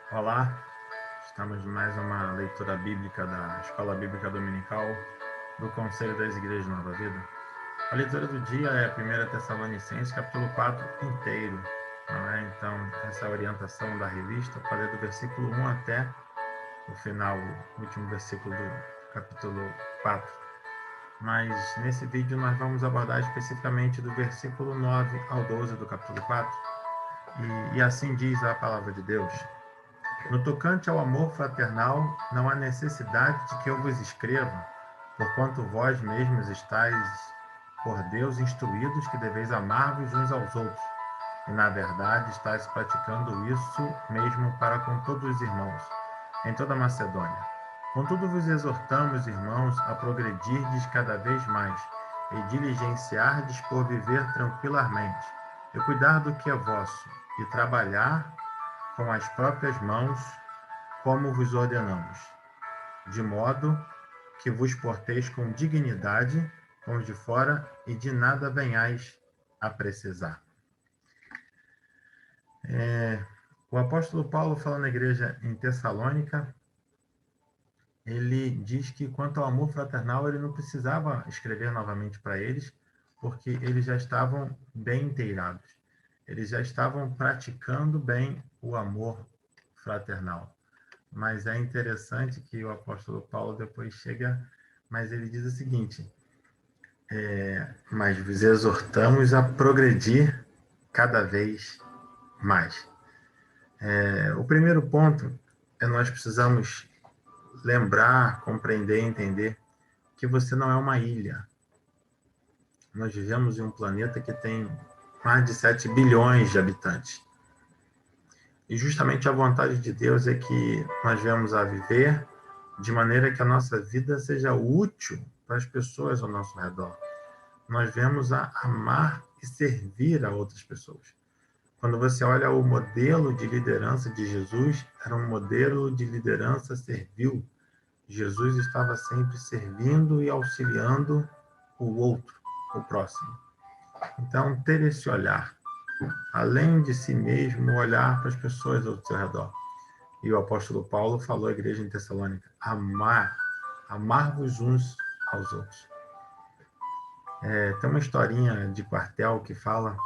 Olá, estamos em mais uma leitura bíblica da Escola Bíblica Dominical do Conselho das Igrejas Nova Vida. A leitura do dia é 1 Tessalonicenses, capítulo 4 inteiro, não é? Então, essa orientação da revista, fazer do versículo 1 até o final, o último versículo do capítulo 4. Mas nesse vídeo nós vamos abordar especificamente do versículo 9 ao 12 do capítulo 4. E assim diz a palavra de Deus. No tocante ao amor fraternal, não há necessidade de que eu vos escreva, porquanto vós mesmos estáis por Deus instruídos que deveis amar-vos uns aos outros, e na verdade estáis praticando isso mesmo para com todos os irmãos, em toda a Macedônia. Contudo vos exortamos, irmãos, a progredirdes cada vez mais, e diligenciardes por viver tranquilamente, e cuidar do que é vosso, e trabalhar com as próprias mãos, como vos ordenamos, de modo que vos porteis com dignidade com os de fora e de nada venhais a precisar. O apóstolo Paulo, falando na igreja em Tessalônica, ele diz que quanto ao amor fraternal, ele não precisava escrever novamente para eles, porque eles já estavam bem inteirados. Eles já estavam praticando bem o amor fraternal. Mas é interessante que o apóstolo Paulo depois chega, mas ele diz o seguinte, mas vos exortamos a progredir cada vez mais. O primeiro ponto é nós precisamos lembrar, compreender, entender que você não é uma ilha. Nós vivemos em um planeta que tem mais de 7 bilhões de habitantes. E justamente a vontade de Deus é que nós venhamos a viver de maneira que a nossa vida seja útil para as pessoas ao nosso redor. Nós venhamos a amar e servir a outras pessoas. Quando você olha o modelo de liderança de Jesus, era um modelo de liderança servil. Jesus estava sempre servindo e auxiliando o outro, o próximo. Então, ter esse olhar, além de si mesmo, olhar para as pessoas ao seu redor. E o apóstolo Paulo falou à igreja em Tessalônica, amar-vos uns aos outros. Tem uma historinha de quartel que fala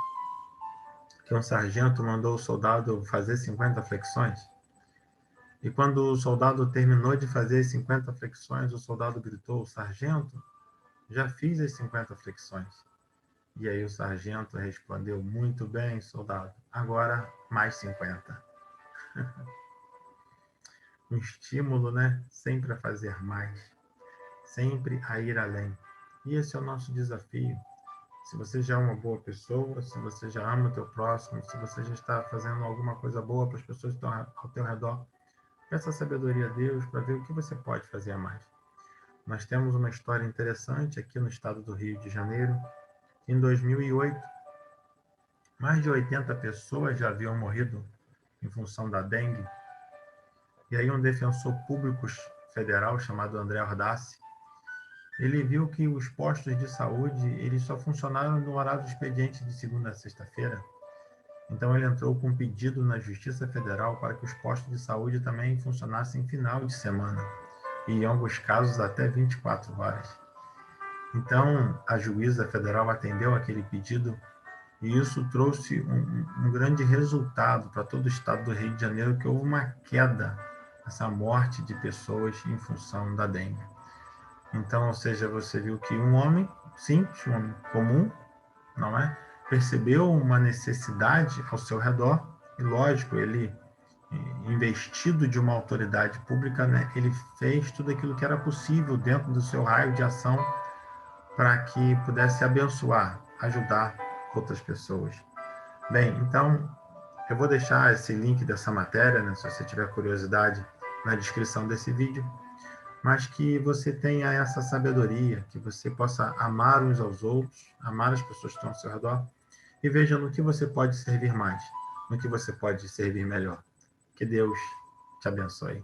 que um sargento mandou o soldado fazer 50 flexões. E quando o soldado terminou de fazer as 50 flexões, o soldado gritou, sargento, já fiz as 50 flexões. E aí o sargento respondeu, muito bem, soldado, agora mais 50. Um estímulo, né? Sempre a fazer mais, sempre a ir além. E esse é o nosso desafio. Se você já é uma boa pessoa, se você já ama o teu próximo, se você já está fazendo alguma coisa boa para as pessoas que estão ao teu redor, peça sabedoria a Deus para ver o que você pode fazer a mais. Nós temos uma história interessante aqui no estado do Rio de Janeiro. Em 2008, mais de 80 pessoas já haviam morrido em função da dengue. E aí um defensor público federal chamado André Ordassi, ele viu que os postos de saúde eles só funcionaram no horário do expediente de segunda a sexta-feira. Então ele entrou com um pedido na Justiça Federal para que os postos de saúde também funcionassem em final de semana, e em alguns casos até 24 horas. Então a juíza federal atendeu aquele pedido e isso trouxe um grande resultado para todo o estado do Rio de Janeiro, que houve uma queda nessa morte de pessoas em função da dengue. Então, ou seja, você viu que um homem simples, um homem comum, não é? Percebeu uma necessidade ao seu redor e, lógico, ele, investido de uma autoridade pública, né, ele fez tudo aquilo que era possível dentro do seu raio de ação para que pudesse abençoar, ajudar outras pessoas. Bem, então, eu vou deixar esse link dessa matéria, né, se você tiver curiosidade, na descrição desse vídeo, mas que você tenha essa sabedoria, que você possa amar uns aos outros, amar as pessoas que estão ao seu redor, e veja no que você pode servir mais, no que você pode servir melhor. Que Deus te abençoe.